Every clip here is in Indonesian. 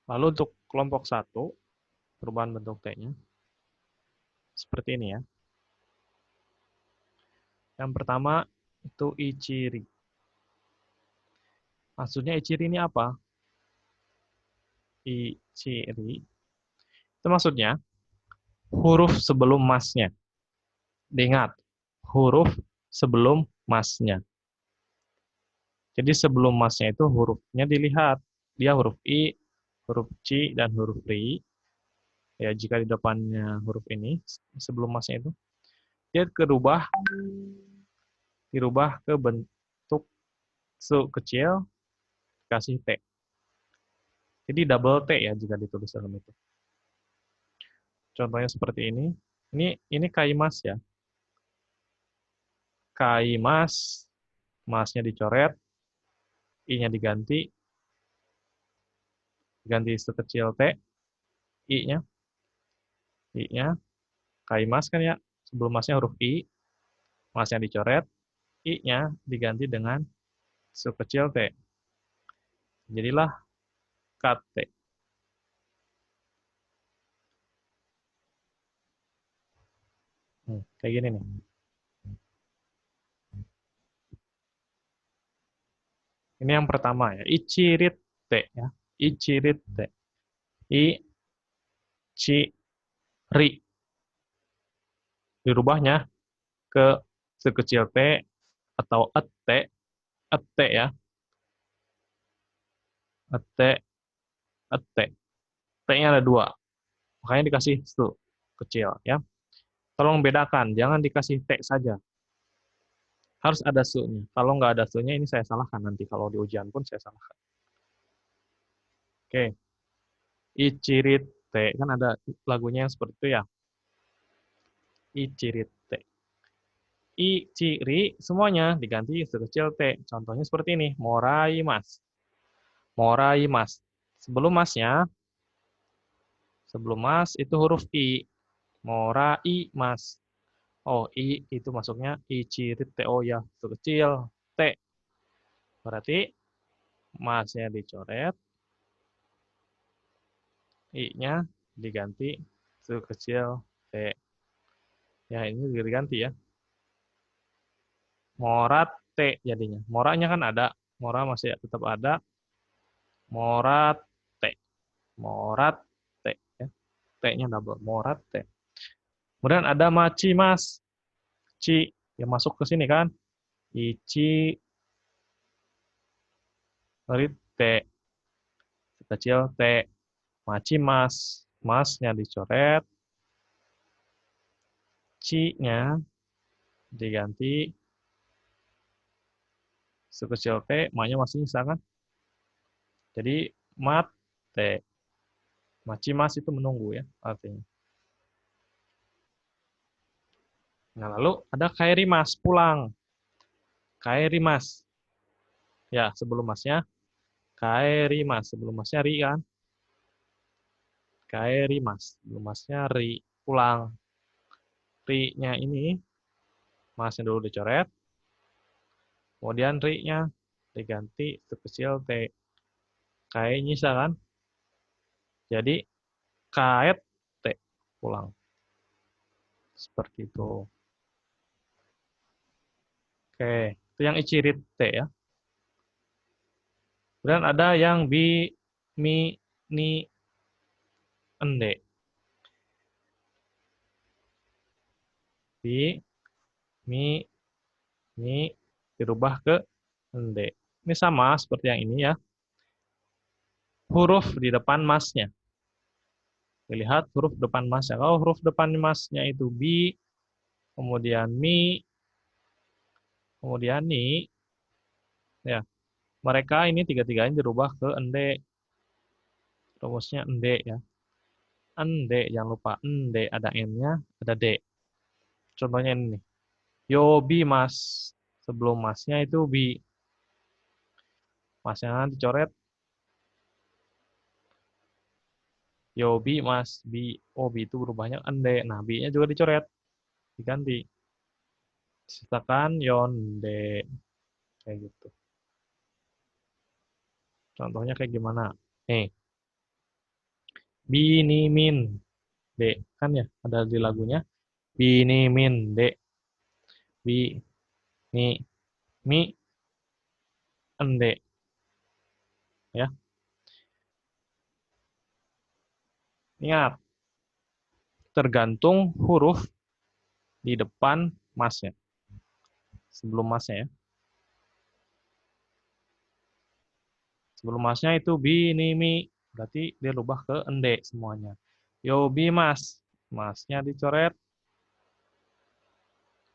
Lalu untuk kelompok 1, perubahan bentuk T-nya, seperti ini ya. Yang pertama, itu ichiri. Maksudnya ichiri ini apa? Ichiri. Itu maksudnya huruf sebelum masnya. Diingat, huruf sebelum masnya. Jadi sebelum masnya itu hurufnya dilihat. Dia huruf I, huruf C, dan huruf RI. Ya, jika di depannya huruf ini, sebelum masnya itu, dia dirubah ke bentuk su kecil, kasih T. Jadi double T ya jika ditulis dalam itu. Contohnya seperti ini. Ini kaimas ya. Kaimas, masnya dicoret, I-nya diganti sekecil T, I-nya, I-nya, kaimas kan ya, sebelum masnya huruf I, masnya dicoret, I-nya diganti dengan sekecil T. Jadilah KT. Kayak gini nih. Ini yang pertama ya, ichirit T ya. Ichirit T. I, Ci, Ri. Dirubahnya ke sekecil T atau et ya. Et, et. T-nya ada dua. Makanya dikasih su kecil ya. Tolong bedakan, jangan dikasih T saja. Harus ada su-nya. Kalau nggak ada su-nya, ini saya salahkan nanti. Kalau di ujian pun saya salahkan. Oke. Ichirite. Kan ada lagunya yang seperti itu ya. Ichirite. Ichiri, semuanya diganti sekecil T. Contohnya seperti ini. Moraimasu. Moraimasu. Sebelum mas itu huruf I. Moraimasu. Oh, I itu masuknya ichirite. Oh ya, sekecil T. Berarti masnya dicoret, I-nya diganti sekecil T. Ya, ini juga diganti ya. Morat T jadinya. Moranya kan ada. Mora masih tetap ada. Morat T. Morat T. Ya. T-nya double. Morat T. Kemudian ada maci mas. Ci. Yang masuk ke sini kan. Ichi rit T. Kecil T. Maci mas. Masnya dicoret. Ci-nya diganti sekecil T. Ma-nya masih bisa kan. Jadi mate. Macimas itu menunggu ya artinya. Nah, lalu ada kairimas, pulang. Kairimas. Ya, sebelum masnya kairimas, sebelum masnya ri kan. Kairimas, sebelum masnya ri, pulang. Ri-nya ini masnya dulu dicoret, kemudian ri-nya diganti sekecil T. Kae nyisa kan. Jadi kaet T, pulang. Seperti itu. Oke, itu yang icirit T ya. Kemudian ada yang bi, mi, ni, ende. Bi, mi, ni, dirubah ke ende. Ini sama seperti yang ini ya. Huruf di depan masnya. Dilihat huruf depan masnya. Kalau huruf depan masnya itu bi, kemudian mi, kemudian ni, ya mereka ini tiga-tiganya dirubah ke ende. Rumusnya ende ya. Ende, jangan lupa ende, ada n-nya, ada d. Contohnya ini nih. Yobi mas. Sebelum masnya itu bi. Masnya dicoret. Yobi mas bi. Oh, bi itu berubahnya ende. Nah, bi-nya juga dicoret. Diganti. Sisakan yonde. Kayak gitu. Contohnya kayak gimana? Nih, Bini min D. Kan ya, ada di lagunya. Bini min D. Bi, ni, mi, ende. Ya, ingat. Tergantung huruf di depan masnya. Sebelum masnya ya. Sebelum masnya itu bini mi. Berarti dia rubah ke ende semuanya. Yo bi mas. Masnya dicoret.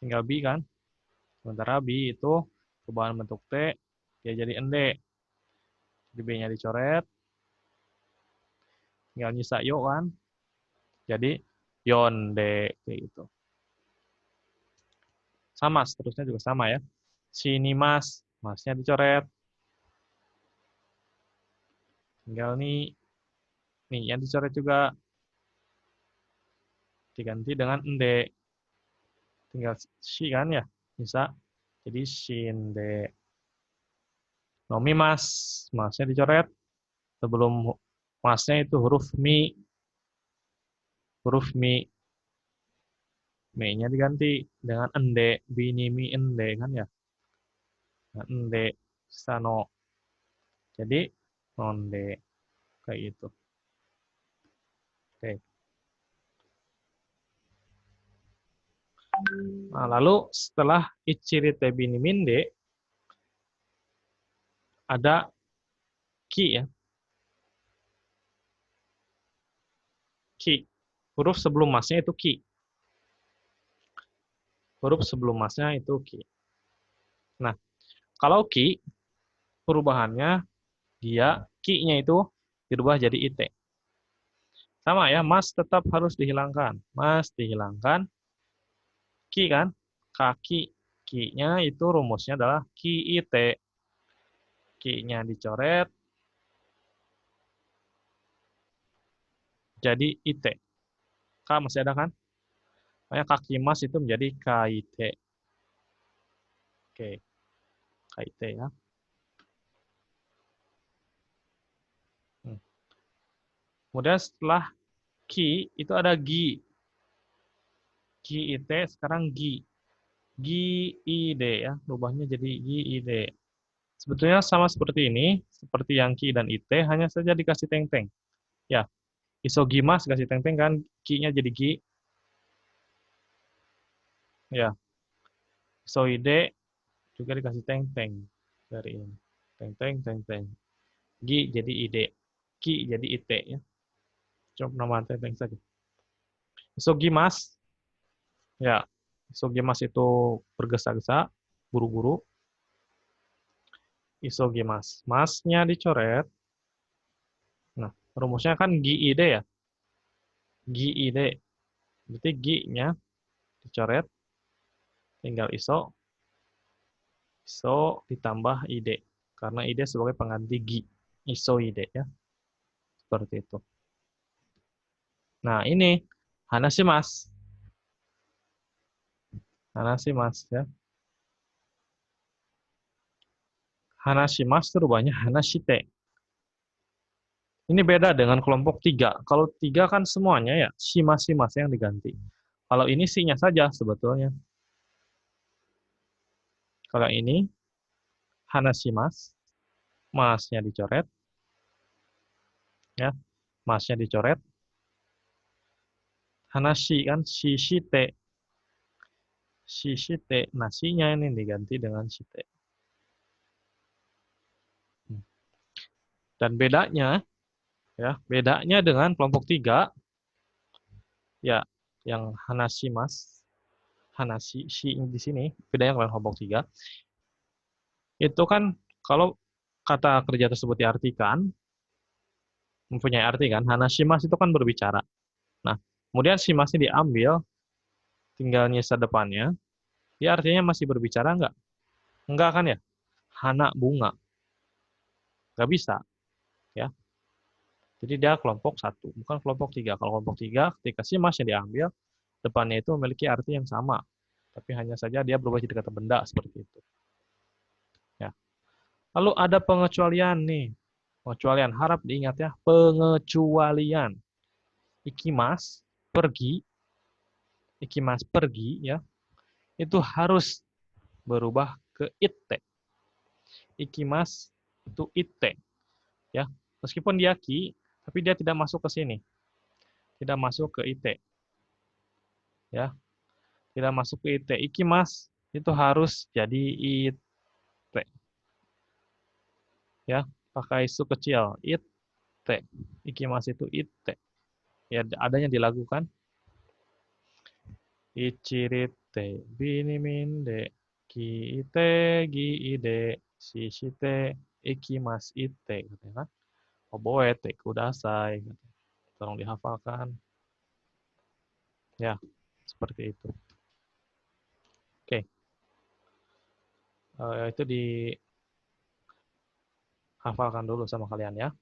Tinggal bi kan. Sementara bi itu perubahan bentuk T. Dia jadi ende. Jadi B-nya dicoret. Tinggal nyisa yo kan. Jadi yonde. Kayak gitu. Sama, seterusnya juga sama ya. Sini mas. Masnya dicoret. Tinggal nih. Nih yang dicoret juga. Diganti dengan ende. Tinggal si kan ya. Bisa. Jadi shinde. Nomi mas. Masnya dicoret. Sebelum masnya itu huruf mi. Huruf mi. Mi-nya diganti dengan ende. Bini mi ende kan ya. Nah, ende. Sano. Jadi nonde. Kayak gitu. Oke. Nah, lalu setelah ichirite bini minde, ada ki ya. Ki. Huruf sebelum masnya itu ki. Huruf sebelum masnya itu ki. Nah, kalau ki, perubahannya dia, ki-nya itu dirubah jadi ite. Sama ya, mas tetap harus dihilangkan. Mas dihilangkan. Ki kan, kaki. Ki-nya itu rumusnya adalah ki ite. Ki-nya dicoret, jadi ite. K masih ada kan? Makanya kaki mas itu menjadi kaite. Oke, kaite ya. Kemudian setelah ki, itu ada gi. Gi ite, sekarang gi. Gi id ya, rubahnya jadi gi id. Sebetulnya sama seperti ini, seperti yang ki dan ite, hanya saja dikasih teng-teng. Ya, isogimas kasih teng-teng kan, ki-nya jadi gi. Ya, isoide juga dikasih teng-teng dari ini. Teng-teng, teng-teng. Gi jadi ide. Ki jadi ite ya. Coba nama teng-teng saja. Isogimas, ya, isogimas itu bergesa-gesa, buru-buru. Isogimas. Masnya dicoret. Nah, rumusnya kan GID ya. GID. Berarti G-nya dicoret. Tinggal iso. Iso ditambah ID. Karena ID sebagai pengganti G. Iso ID ya. Seperti itu. Nah, ini Hanashimas. Hanashimas ya. Hanashimas itu rubahnya Hanashite. Ini beda dengan kelompok 3. Kalau 3 kan semuanya ya, shimas-shimas yang diganti. Kalau ini si-nya saja sebetulnya. Kalau ini Hanashimas, masnya dicoret, ya, masnya dicoret. Hanashi kan shishite, shishite, nasinya ini diganti dengan shite. Dan bedanya, ya, bedanya dengan kelompok 3, ya, yang hanashimas, hanashi, shi di sini, bedanya dengan kelompok 3, itu kan kalau kata kerja tersebut diartikan, mempunyai arti kan, hanashimas itu kan berbicara. Nah, kemudian shimasnya diambil, tinggal nyisa depannya, dia artinya masih berbicara nggak? Enggak kan ya? Hana bunga. Nggak bisa. Ya. Jadi dia kelompok 1, bukan kelompok 3. Kalau kelompok 3, ketika shimas yang diambil, depannya itu memiliki arti yang sama. Tapi hanya saja dia berubah jadi kata benda, seperti itu. Ya. Lalu ada pengecualian nih. Pengecualian, harap diingat ya, pengecualian. ikimas, pergi, ikimas pergi ya, itu harus berubah ke itte. Ikimas itu itte ya. Meskipun dia ki, tapi dia tidak masuk ke sini. Tidak masuk ke itte ya. Tidak masuk ke itte. Ikimas itu harus jadi itte ya. Pakai su kecil, itte. Ikimas itu itte. Ya adanya dilakukan. Ichirite biniminde kiite giide shishite ikimas ite katanya kan. Oboete kudasai. Tolong dihafalkan. Ya, seperti itu. Oke. Itu dihafalkan dulu sama kalian ya.